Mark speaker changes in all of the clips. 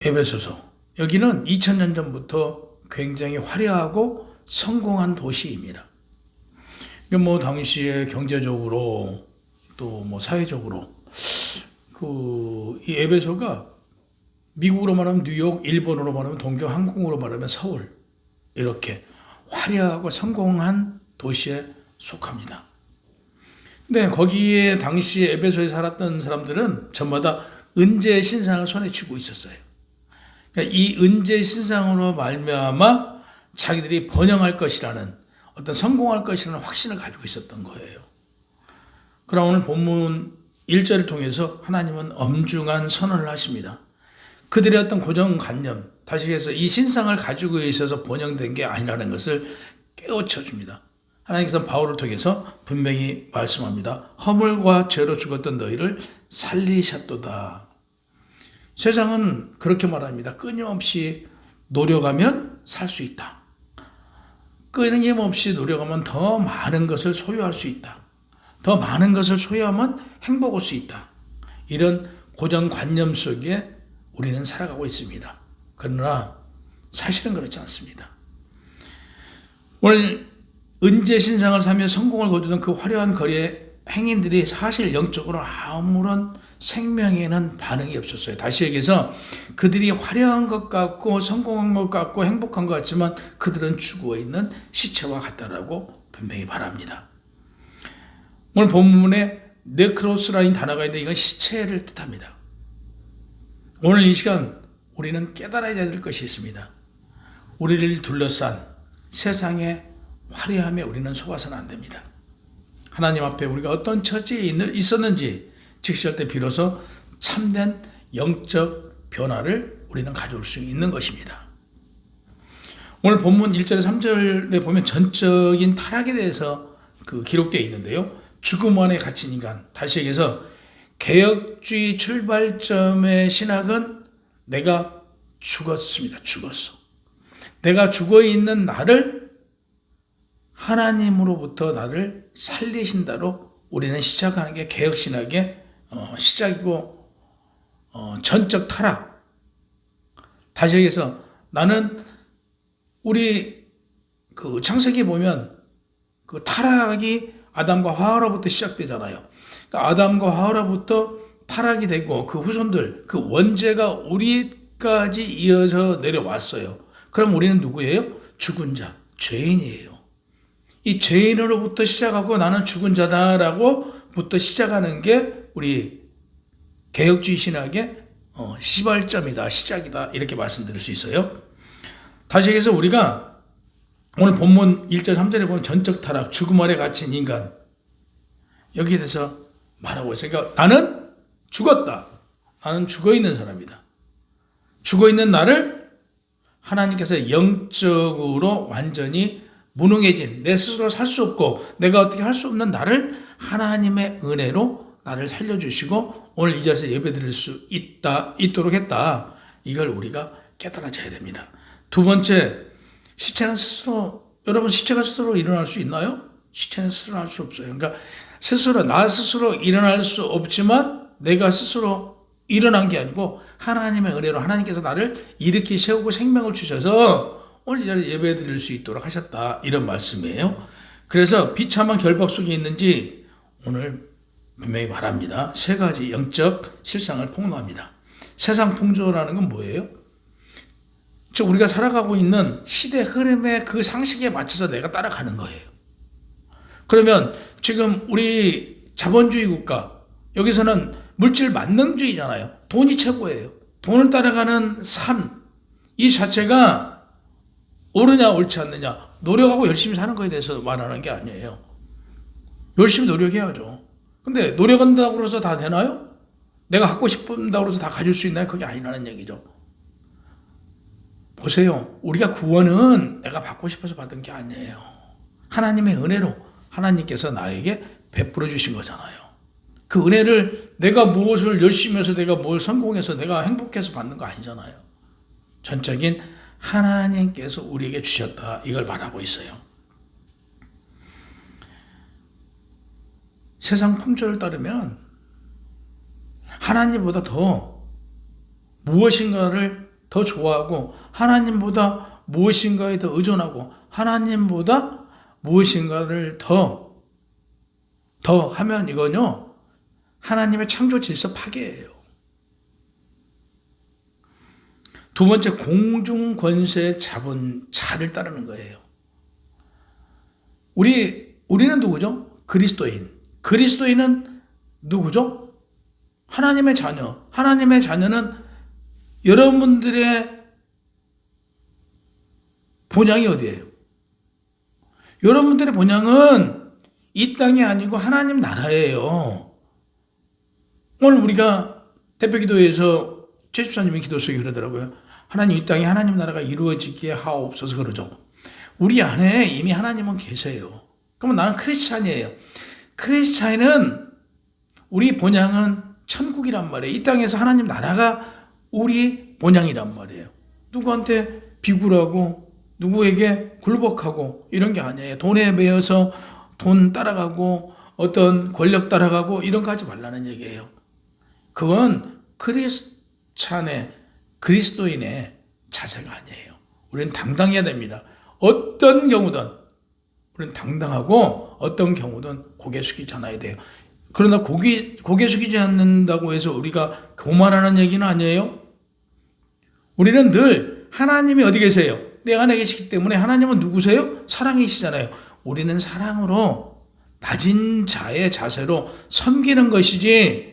Speaker 1: 에베소서. 여기는 2000년 전부터 굉장히 화려하고 성공한 도시입니다. 뭐 당시에 경제적으로 또 뭐 사회적으로 이 에베소가 미국으로 말하면 뉴욕, 일본으로 말하면 동경, 한국으로 말하면 서울, 이렇게 화려하고 성공한 도시에 속합니다. 근데 거기에 당시 에베소에 살았던 사람들은 전마다 은재 신상을 손에 쥐고 있었어요. 그러니까 이 은재 신상으로 말미암아 자기들이 번영할 것이라는, 어떤 성공할 것이라는 확신을 가지고 있었던 거예요. 그럼 오늘 본문 1절을 통해서 하나님은 엄중한 선언을 하십니다. 그들의 어떤 고정관념, 다시 해서 이 신상을 가지고 있어서 번영된 게 아니라는 것을 깨우쳐 줍니다. 하나님께서 바울을 통해서 분명히 말씀합니다. 허물과 죄로 죽었던 너희를 살리셨도다. 세상은 그렇게 말합니다. 끊임없이 노력하면 살 수 있다. 끊임없이 노력하면 더 많은 것을 소유할 수 있다. 더 많은 것을 소유하면 행복할 수 있다. 이런 고정관념 속에 우리는 살아가고 있습니다. 그러나 사실은 그렇지 않습니다. 오늘 은재 신상을 사며 성공을 거두던 그 화려한 거리의 행인들이 사실 영적으로 아무런 생명에는 반응이 없었어요. 다시 얘기해서 그들이 화려한 것 같고 성공한 것 같고 행복한 것 같지만 그들은 죽어있는 시체와 같다라고 분명히 말합니다. 오늘 본문에 네크로스라는 단어가 있는데 이건 시체를 뜻합니다. 오늘 이 시간 우리는 깨달아야 될 것이 있습니다. 우리를 둘러싼 세상의 화려함에 우리는 속아서는 안 됩니다. 하나님 앞에 우리가 어떤 처지에 있었는지 직시할 때 비로소 참된 영적 변화를 우리는 가져올 수 있는 것입니다. 오늘 본문 1절에 3절에 보면 전적인 타락에 대해서 기록되어 있는데요. 죽음 안에 갇힌 인간, 다시 얘기해서 개혁주의 출발점의 신학은 내가 죽었습니다. 죽었어. 내가 죽어있는 나를 하나님으로부터 나를 살리신다로 우리는 시작하는 게 개혁신학의 시작이고 전적 타락. 다시 얘기해서 나는 우리 창세기 보면 타락이 아담과 하와로부터 시작되잖아요. 그러니까 아담과 하와로부터 타락이 되고 그 후손들, 그 원죄가 우리까지 이어서 내려왔어요. 그럼 우리는 누구예요? 죽은 자, 죄인이에요. 이 죄인으로부터 시작하고 나는 죽은 자다라고부터 시작하는 게 우리 개혁주의 신학의 시발점이다, 시작이다, 이렇게 말씀드릴 수 있어요. 다시 얘기해서 우리가 오늘 본문 1절 3절에 보면 전적 타락, 죽음 아래 갇힌 인간, 여기에 대해서 말하고 있어요. 그러니까 나는 죽었다. 나는 죽어있는 사람이다. 죽어있는 나를 하나님께서 영적으로 완전히 무능해진, 내 스스로 살 수 없고 내가 어떻게 할 수 없는 나를 하나님의 은혜로 나를 살려주시고 오늘 이 자리에서 예배드릴 수 있도록 했다. 이걸 우리가 깨달아져야 됩니다. 두 번째, 시체는 스스로, 여러분 시체가 스스로 일어날 수 있나요? 시체는 스스로 할 수 없어요. 그러니까 나 스스로 일어날 수 없지만 내가 스스로 일어난 게 아니고 하나님의 은혜로 하나님께서 나를 일으키 세우고 생명을 주셔서 오늘 이 자리에 예배 드릴 수 있도록 하셨다, 이런 말씀이에요. 그래서 비참한 결박 속에 있는지 오늘 분명히 말합니다. 세 가지 영적 실상을 폭로합니다. 세상 풍조라는 건 뭐예요? 즉 우리가 살아가고 있는 시대 흐름의 그 상식에 맞춰서 내가 따라가는 거예요. 그러면 지금 우리 자본주의 국가, 여기서는 물질 만능주의잖아요. 돈이 최고예요. 돈을 따라가는 삶, 이 자체가 옳으냐 옳지 않느냐, 노력하고 열심히 사는 거에 대해서 말하는 게 아니에요. 열심히 노력해야죠. 근데 노력한다고 해서 다 되나요? 내가 갖고 싶다고 해서 다 가질 수 있나요? 그게 아니라는 얘기죠. 보세요. 우리가 구원은 내가 받고 싶어서 받은 게 아니에요. 하나님의 은혜로 하나님께서 나에게 베풀어 주신 거잖아요. 그 은혜를 내가 무엇을 열심히 해서 내가 뭘 성공해서 내가 행복해서 받는 거 아니잖아요. 전적인 하나님께서 우리에게 주셨다, 이걸 말하고 있어요. 세상 풍조를 따르면 하나님보다 더 무엇인가를 더 좋아하고 하나님보다 무엇인가에 더 의존하고 하나님보다 무엇인가를 더 하면 이건요 하나님의 창조 질서 파괴예요. 두 번째, 공중 권세 잡은 자를 따르는 거예요. 우리는 누구죠? 그리스도인. 그리스도인은 누구죠? 하나님의 자녀. 하나님의 자녀는 여러분들의 본향이 어디예요? 여러분들의 본향은 이 땅이 아니고 하나님 나라예요. 오늘 우리가 대표기도회에서 최집사님이 기도 속에 그러더라고요. 하나님 이 땅에 하나님 나라가 이루어지게 하옵소서 그러죠. 우리 안에 이미 하나님은 계세요. 그러면 나는 크리스찬이에요. 크리스찬은 우리 본향은 천국이란 말이에요. 이 땅에서 하나님 나라가 우리 본향이란 말이에요. 누구한테 비굴하고 누구에게 굴복하고 이런 게 아니에요. 돈에 매여서 돈 따라가고 어떤 권력 따라가고 이런 거 하지 말라는 얘기예요. 그건 크리스찬의 그리스도인의 자세가 아니에요. 우리는 당당해야 됩니다. 어떤 경우든 우리는 당당하고 어떤 경우든 고개 숙이지 않아야 돼요. 그러나 고개 숙이지 않는다고 해서 우리가 교만하는 얘기는 아니에요. 우리는 늘 하나님이 어디 계세요? 내 안에 계시기 때문에 하나님은 누구세요? 사랑이시잖아요. 우리는 사랑으로 낮은 자의 자세로 섬기는 것이지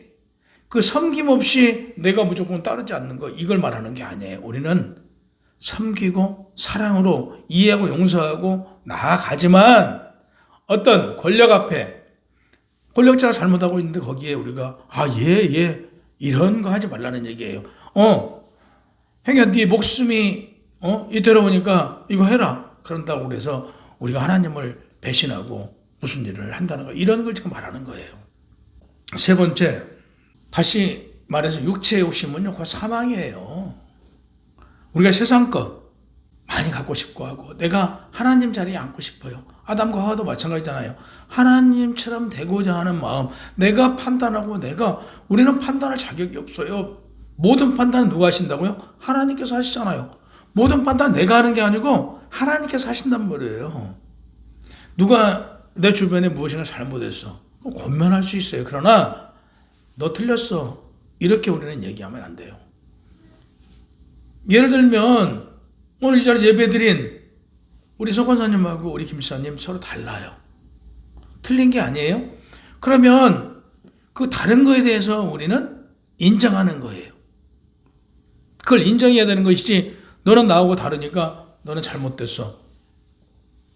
Speaker 1: 그 섬김 없이 내가 무조건 따르지 않는 거 이걸 말하는 게 아니에요. 우리는 섬기고 사랑으로 이해하고 용서하고 나아가지만 어떤 권력 앞에 권력자가 잘못하고 있는데 거기에 우리가 이런 거 하지 말라는 얘기예요. 행여 네 목숨이 이태로우니까 이거 해라. 그런다고 그래서 우리가 하나님을 배신하고 무슨 일을 한다는 거 이런 걸 지금 말하는 거예요. 세 번째, 다시 말해서 육체의 욕심은요 그 사망이에요. 우리가 세상 것 많이 갖고 싶고 하고 내가 하나님 자리에 앉고 싶어요. 아담과 하와도 마찬가지잖아요. 하나님처럼 되고자 하는 마음, 내가 판단하고 우리는 판단할 자격이 없어요. 모든 판단은 누가 하신다고요? 하나님께서 하시잖아요. 모든 판단 내가 하는 게 아니고 하나님께서 하신단 말이에요. 누가 내 주변에 무엇인가 잘못했어. 권면할 수 있어요. 그러나 너 틀렸어. 이렇게 우리는 얘기하면 안 돼요. 예를 들면 오늘 이 자리에 예배드린 우리 서 권사님하고 우리 김 지사님 서로 달라요. 틀린 게 아니에요. 그러면 그 다른 거에 대해서 우리는 인정하는 거예요. 그걸 인정해야 되는 것이지 너는 나하고 다르니까 너는 잘못됐어.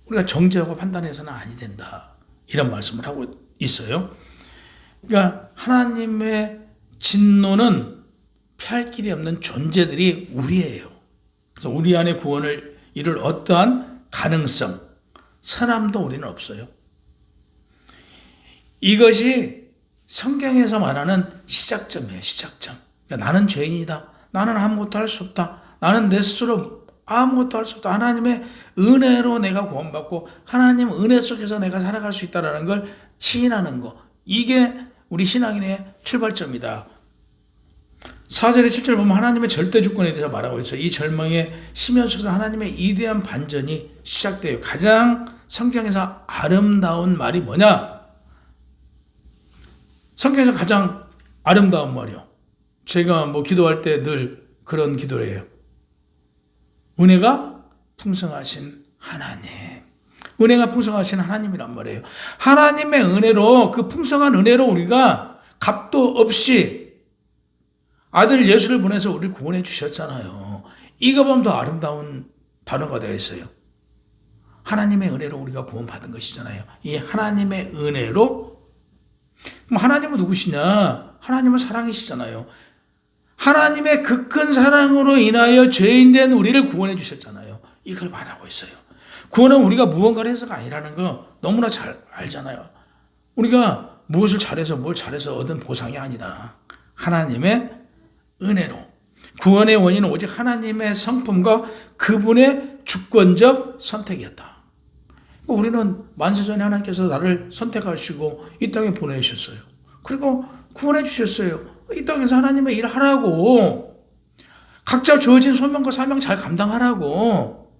Speaker 1: 우리가 정죄하고 판단해서는 아니 된다. 이런 말씀을 하고 있어요. 그러니까 하나님의 진노는 피할 길이 없는 존재들이 우리예요. 그래서 우리 안에 구원을 이룰 어떠한 가능성, 사람도 우리는 없어요. 이것이 성경에서 말하는 시작점이에요. 시작점. 그러니까 나는 죄인이다. 나는 아무것도 할 수 없다. 나는 내 스스로 아무것도 할 수 없다. 하나님의 은혜로 내가 구원받고 하나님 은혜 속에서 내가 살아갈 수 있다는 걸 시인하는 거. 이게 우리 신앙인의 출발점이다. 4절에 7절 보면 하나님의 절대 주권에 대해서 말하고 있어요. 이 절망의 시면 속에서 하나님의 이대한 반전이 시작돼요. 가장 성경에서 아름다운 말이 뭐냐? 성경에서 가장 아름다운 말이요. 제가 기도할 때 늘 그런 기도를 해요. 은혜가 풍성하신 하나님. 은혜가 풍성하신 하나님이란 말이에요. 하나님의 은혜로, 그 풍성한 은혜로 우리가 값도 없이 아들 예수를 보내서 우리를 구원해 주셨잖아요. 이거보다 더 아름다운 단어가 되어 있어요. 하나님의 은혜로 우리가 구원받은 것이잖아요. 이 하나님의 은혜로, 그럼 하나님은 누구시냐? 하나님은 사랑이시잖아요. 하나님의 그 큰 사랑으로 인하여 죄인된 우리를 구원해 주셨잖아요. 이걸 말하고 있어요. 구원은 우리가 무언가를 해서가 아니라는 거 너무나 잘 알잖아요. 우리가 무엇을 잘해서 뭘 잘해서 얻은 보상이 아니다. 하나님의 은혜로. 구원의 원인은 오직 하나님의 성품과 그분의 주권적 선택이었다. 우리는 만세전에 하나님께서 나를 선택하시고 이 땅에 보내셨어요. 그리고 구원해 주셨어요. 이 땅에서 하나님의 일을 하라고. 각자 주어진 소명과 사명 잘 감당하라고.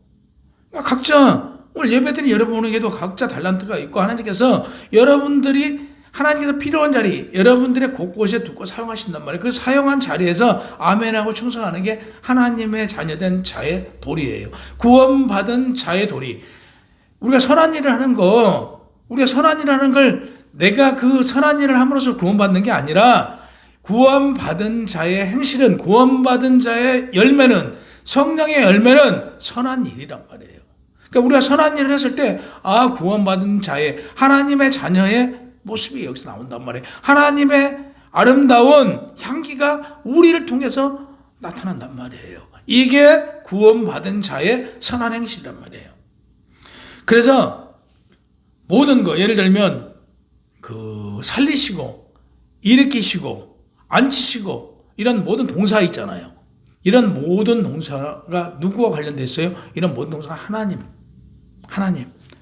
Speaker 1: 그러니까 각자 오늘 예배드린 여러분에게도 각자 달란트가 있고 하나님께서 여러분들이 하나님께서 필요한 자리 여러분들의 곳곳에 두고 사용하신단 말이에요. 그 사용한 자리에서 아멘하고 충성하는 게 하나님의 자녀된 자의 도리예요. 구원받은 자의 도리. 우리가 선한 일을 하는 걸 내가 그 선한 일을 함으로써 구원받는 게 아니라 구원받은 자의 행실은 구원받은 자의 열매는 성령의 열매는 선한 일이란 말이에요. 그러니까 우리가 선한 일을 했을 때 구원받은 자의 하나님의 자녀의 모습이 여기서 나온단 말이에요. 하나님의 아름다운 향기가 우리를 통해서 나타난단 말이에요. 이게 구원받은 자의 선한 행실이란 말이에요. 그래서 모든 거 예를 들면 살리시고 일으키시고 앉히시고 이런 모든 동사 있잖아요. 이런 모든 동사가 누구와 관련되어 있어요? 이런 모든 동사가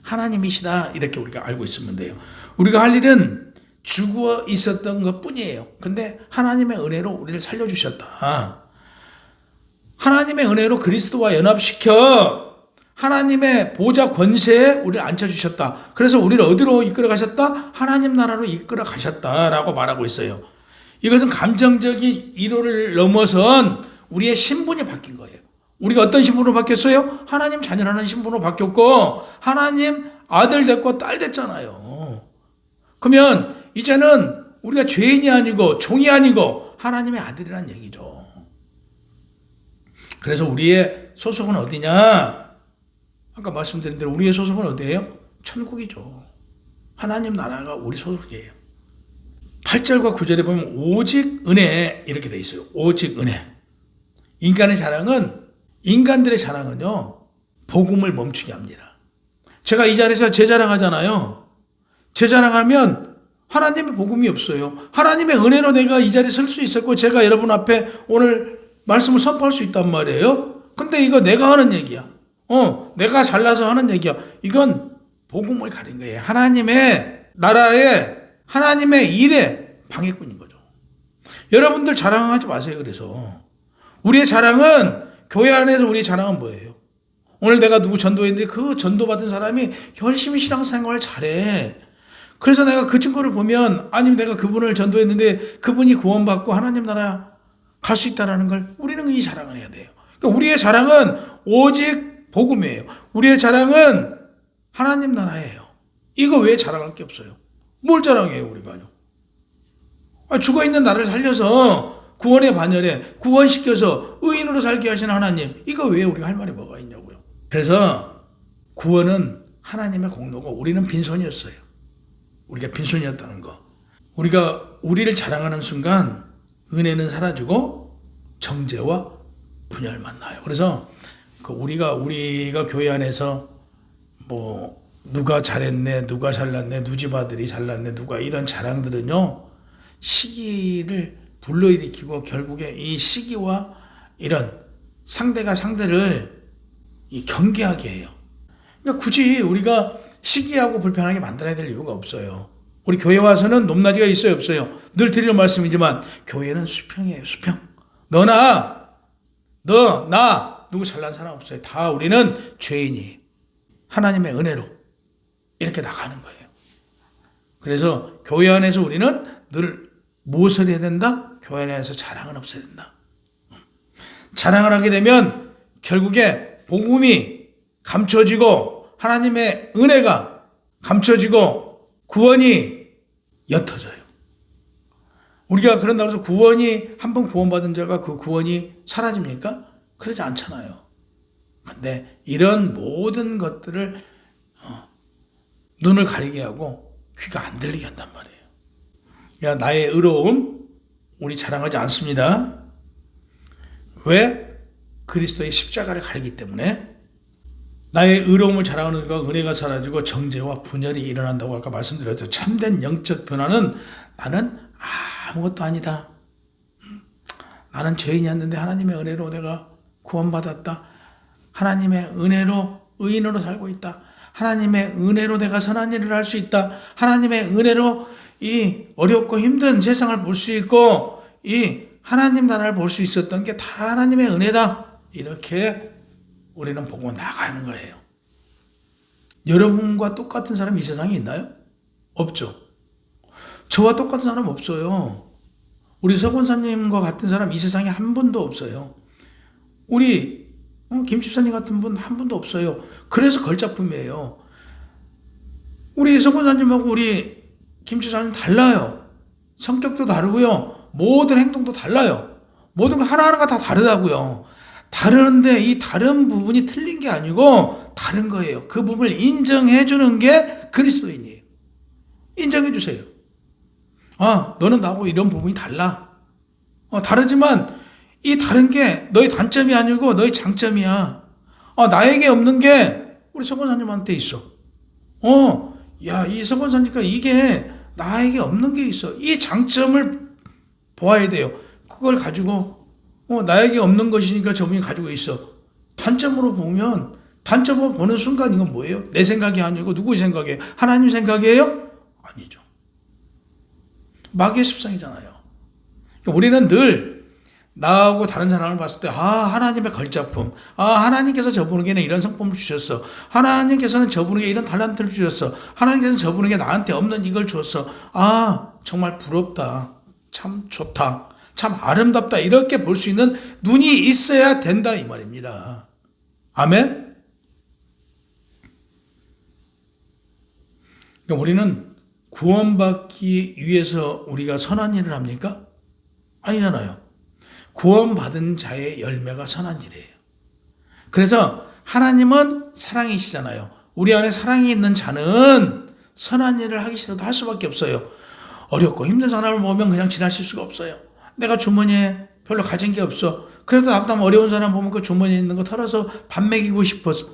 Speaker 1: 하나님이시다 이렇게 우리가 알고 있으면 돼요. 우리가 할 일은 죽어 있었던 것 뿐이에요. 근데 하나님의 은혜로 우리를 살려주셨다. 하나님의 은혜로 그리스도와 연합시켜 하나님의 보좌 권세에 우리를 앉혀주셨다. 그래서 우리를 어디로 이끌어 가셨다? 하나님 나라로 이끌어 가셨다라고 말하고 있어요. 이것은 감정적인 이론을 넘어선 우리의 신분이 바뀐 거예요. 우리가 어떤 신분으로 바뀌었어요? 하나님 자녀라는 신분으로 바뀌었고 하나님 아들 됐고 딸 됐잖아요. 그러면 이제는 우리가 죄인이 아니고 종이 아니고 하나님의 아들이라는 얘기죠. 그래서 우리의 소속은 어디냐? 아까 말씀드린 대로 우리의 소속은 어디예요? 천국이죠. 하나님 나라가 우리 소속이에요. 8절과 9절에 보면 오직 은혜 이렇게 돼 있어요. 오직 은혜. 인간들의 자랑은요 복음을 멈추게 합니다. 제가 이 자리에서 제 자랑하잖아요. 제 자랑하면 하나님의 복음이 없어요. 하나님의 은혜로 내가 이 자리에 설 수 있었고 제가 여러분 앞에 오늘 말씀을 선포할 수 있단 말이에요. 근데 이거 내가 하는 얘기야. 내가 잘나서 하는 얘기야. 이건 복음을 가린 거예요. 하나님의 나라에 하나님의 일에 방해꾼인 거죠. 여러분들 자랑하지 마세요. 그래서 우리의 자랑은 교회 안에서 우리의 자랑은 뭐예요? 오늘 내가 누구 전도했는데 그 전도받은 사람이 열심히 신앙생활 잘해. 그래서 내가 그 친구를 보면 아니면 내가 그분을 전도했는데 그분이 구원받고 하나님 나라 갈 수 있다는 걸 우리는 이 자랑을 해야 돼요. 그러니까 우리의 자랑은 오직 복음이에요. 우리의 자랑은 하나님 나라예요. 이거 왜 자랑할 게 없어요? 뭘 자랑해요 우리가요? 죽어있는 나를 살려서 구원의 반열에 구원시켜서 의인으로 살게 하신 하나님, 이거 왜 우리가 할 말이 뭐가 있냐고요. 그래서 구원은 하나님의 공로고 우리는 빈손이었어요. 우리가 빈손이었다는 거. 우리가 우리를 자랑하는 순간 은혜는 사라지고 정죄와 분열만 나요. 그래서 우리가 교회 안에서 누가 잘했네, 누가 잘났네, 누 집 아들이 잘났네, 누가 이런 자랑들은요 시기를 불러일으키고 결국에 이 시기와 이런 상대가 상대를 경계하게 해요. 그러니까 굳이 우리가 시기하고 불편하게 만들어야 될 이유가 없어요. 우리 교회 와서는 높낮이가 있어요, 없어요? 늘 드리는 말씀이지만 교회는 수평이에요, 수평. 너, 나, 누구 잘난 사람 없어요. 다 우리는 죄인이 하나님의 은혜로 이렇게 나가는 거예요. 그래서 교회 안에서 우리는 늘 무엇을 해야 된다? 교회 안에서 자랑은 없어야 된다. 자랑을 하게 되면 결국에 복음이 감춰지고 하나님의 은혜가 감춰지고 구원이 옅어져요. 우리가 그런다고 해서 구원이 한번 구원받은 자가 그 구원이 사라집니까? 그러지 않잖아요. 근데 이런 모든 것들을 눈을 가리게 하고 귀가 안 들리게 한단 말이에요. 야, 나의 의로움 우리 자랑하지 않습니다. 왜? 그리스도의 십자가를 가리기 때문에. 나의 의로움을 자랑하는 것과 은혜가 사라지고 정죄와 분열이 일어난다고 아까 말씀드렸죠. 참된 영적 변화는 나는 아무것도 아니다. 나는 죄인이었는데 하나님의 은혜로 내가 구원받았다. 하나님의 은혜로 의인으로 살고 있다. 하나님의 은혜로 내가 선한 일을 할 수 있다. 하나님의 은혜로 이 어렵고 힘든 세상을 볼 수 있고 이 하나님 나라를 볼 수 있었던 게 다 하나님의 은혜다. 이렇게 우리는 보고 나가는 거예요. 여러분과 똑같은 사람이 이 세상에 있나요? 없죠. 저와 똑같은 사람 없어요. 우리 서 권사님과 같은 사람 이 세상에 한 분도 없어요. 우리 김 집사님 같은 분 한 분도 없어요. 그래서 걸작품이에요. 우리 서 권사님하고 우리 김 집사님 달라요. 성격도 다르고요. 모든 행동도 달라요. 모든 거 하나하나가 다 다르다고요. 다르는데 이 다른 부분이 틀린 게 아니고 다른 거예요. 그 부분을 인정해 주는 게 그리스도인이에요. 인정해 주세요. 너는 나하고 이런 부분이 달라. 다르지만 이 다른 게 너의 단점이 아니고 너의 장점이야. 나에게 없는 게 우리 서권사님한테 있어. 이 서권사님과 이게 나에게 없는 게 있어. 이 장점을 보아야 돼요. 그걸 가지고 나에게 없는 것이니까 저분이 가지고 있어. 단점으로 보면 단점으로 보는 순간 이건 뭐예요? 내 생각이 아니고 누구의 생각이에요? 하나님 생각이에요? 아니죠. 마귀의 습성이잖아요. 우리는 늘 나하고 다른 사람을 봤을 때 하나님의 걸작품, 하나님께서 저분에게는 이런 성품을 주셨어, 하나님께서는 저분에게 이런 달란트를 주셨어, 하나님께서는 저분에게 나한테 없는 이걸 주었어. 정말 부럽다, 참 좋다, 참 아름답다, 이렇게 볼 수 있는 눈이 있어야 된다 이 말입니다. 아멘. 그러니까 우리는 구원받기 위해서 우리가 선한 일을 합니까? 아니잖아요. 구원받은 자의 열매가 선한 일이에요. 그래서 하나님은 사랑이시잖아요. 우리 안에 사랑이 있는 자는 선한 일을 하기 싫어도 할 수밖에 없어요. 어렵고 힘든 사람을 보면 그냥 지나칠 수가 없어요. 내가 주머니에 별로 가진 게 없어. 그래도 앞담 어려운 사람 보면 그 주머니에 있는 거 털어서 밥 먹이고 싶어서,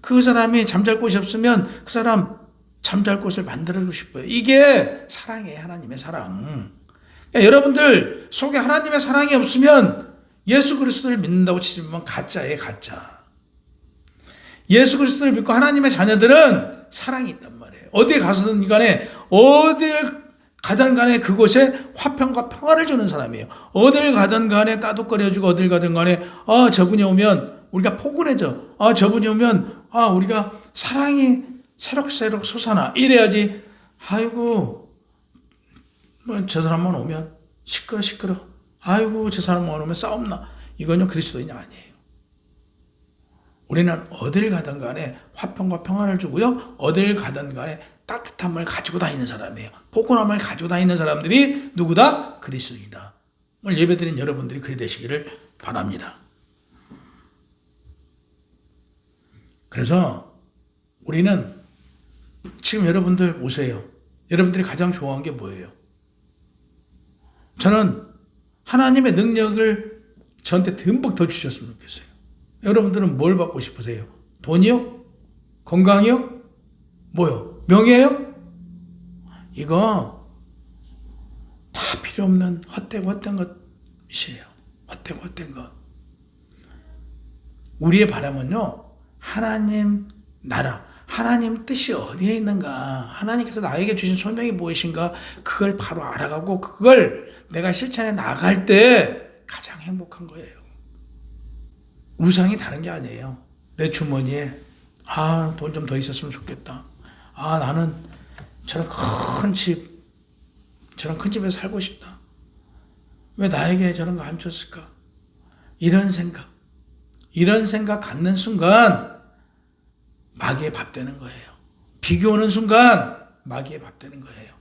Speaker 1: 그 사람이 잠잘 곳이 없으면 그 사람 잠잘 곳을 만들어주고 싶어요. 이게 사랑이에요. 하나님의 사랑. 그러니까 여러분들 속에 하나님의 사랑이 없으면 예수 그리스도를 믿는다고 치지만 가짜예요. 가짜. 예수 그리스도를 믿고 하나님의 자녀들은 사랑이 있단 말이에요. 어디에 가서든 간에, 어딜 가든 간에 그곳에 화평과 평화를 주는 사람이에요. 어딜 가든 간에 따뜻거려주고, 어딜 가든 간에 저분이 오면 우리가 포근해져. 저분이 오면 우리가 사랑이 새록새록 솟아나. 이래야지. 아이고 저 사람만 오면 시끄러. 아이고 저 사람만 오면 싸움나. 이건요 그리스도인이 아니에요. 우리는 어딜 가든 간에 화평과 평화를 주고요, 어딜 가든 간에 따뜻함을 가지고 다니는 사람이에요. 포근함을 가지고 다니는 사람들이 누구다? 그리스도이다. 오늘 예배드린 여러분들이 그리 되시기를 바랍니다. 그래서 우리는 지금 여러분들 보세요. 여러분들이 가장 좋아하는 게 뭐예요? 저는 하나님의 능력을 저한테 듬뿍 더 주셨으면 좋겠어요. 여러분들은 뭘 받고 싶으세요? 돈이요? 건강이요? 뭐요? 명예요? 이거 다 필요 없는 헛되고 헛된 것이에요. 헛되고 헛된 것. 우리의 바람은요, 하나님 나라, 하나님 뜻이 어디에 있는가, 하나님께서 나에게 주신 소명이 무엇인가, 그걸 바로 알아가고 그걸 내가 실천해 나갈 때 가장 행복한 거예요. 우상이 다른 게 아니에요. 내 주머니에 돈 좀 더 있었으면 좋겠다. 나는 저런 큰 집에 살고 싶다. 왜 나에게 저런 거 안 줬을까? 이런 생각 갖는 순간 마귀의 밥 되는 거예요. 비교하는 순간 마귀의 밥 되는 거예요.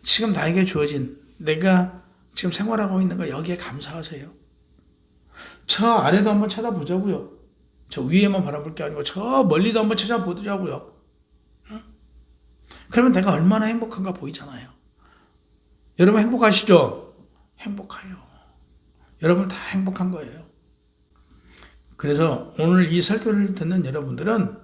Speaker 1: 지금 나에게 주어진, 내가 지금 생활하고 있는 거 여기에 감사하세요. 저 아래도 한번 쳐다보자고요. 저 위에만 바라볼 게 아니고 저 멀리도 한번 찾아보자고요. 그러면 내가 얼마나 행복한가 보이잖아요. 여러분 행복하시죠? 행복해요. 여러분 다 행복한 거예요. 그래서 오늘 이 설교를 듣는 여러분들은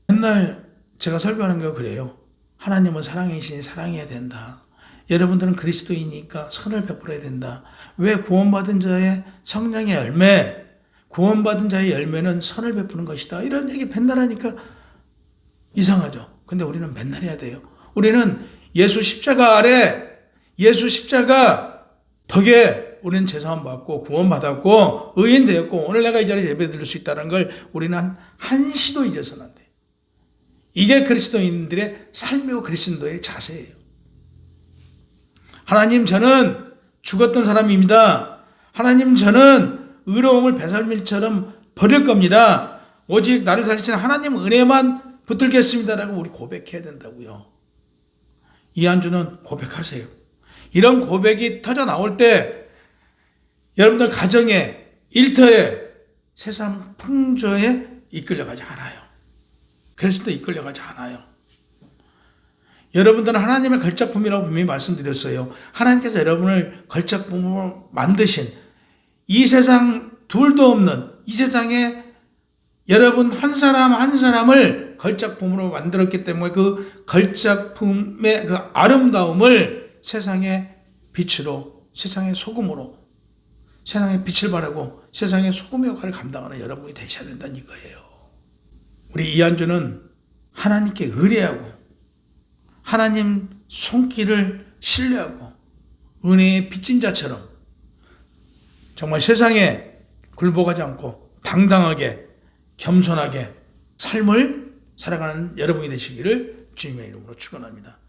Speaker 1: 맨날 제가 설교하는 거 그래요. 하나님은 사랑이시니 사랑해야 된다. 여러분들은 그리스도이니까 선을 베풀어야 된다. 왜? 구원받은 자의 성령의 열매, 구원받은 자의 열매는 선을 베푸는 것이다. 이런 얘기 맨날 하니까 이상하죠. 근데 우리는 맨날 해야 돼요. 우리는 예수 십자가 아래, 예수 십자가 덕에 우리는 죄사함 받고 구원받았고 의인 되었고 오늘 내가 이 자리에 예배 드릴 수 있다는 걸 우리는 한시도 잊어서는 안 돼. 이게 그리스도인들의 삶이고 그리스도의 자세예요. 하나님, 저는 죽었던 사람입니다. 하나님, 저는 의로움을 배설물처럼 버릴 겁니다. 오직 나를 살리시는 하나님 은혜만 붙들겠습니다라고 우리 고백해야 된다고요. 이한주는 고백하세요. 이런 고백이 터져 나올 때 여러분들 가정에, 일터에, 세상 풍조에 이끌려가지 않아요. 그리스도 이끌려가지 않아요. 여러분들은 하나님의 걸작품이라고 분명히 말씀드렸어요. 하나님께서 여러분을 걸작품으로 만드신 이 세상 둘도 없는 이 세상에 여러분 한 사람 한 사람을 걸작품으로 만들었기 때문에 그 걸작품의 그 아름다움을 세상의 빛으로, 세상의 소금으로, 세상의 빛을 바라고 세상의 소금의 역할을 감당하는 여러분이 되셔야 된다는 이거예요. 우리 이한주는 하나님께 의뢰하고 하나님 손길을 신뢰하고 은혜의 빚진 자처럼 정말 세상에 굴복하지 않고 당당하게 겸손하게 삶을 살아가는 여러분이 되시기를 주님의 이름으로 축원합니다.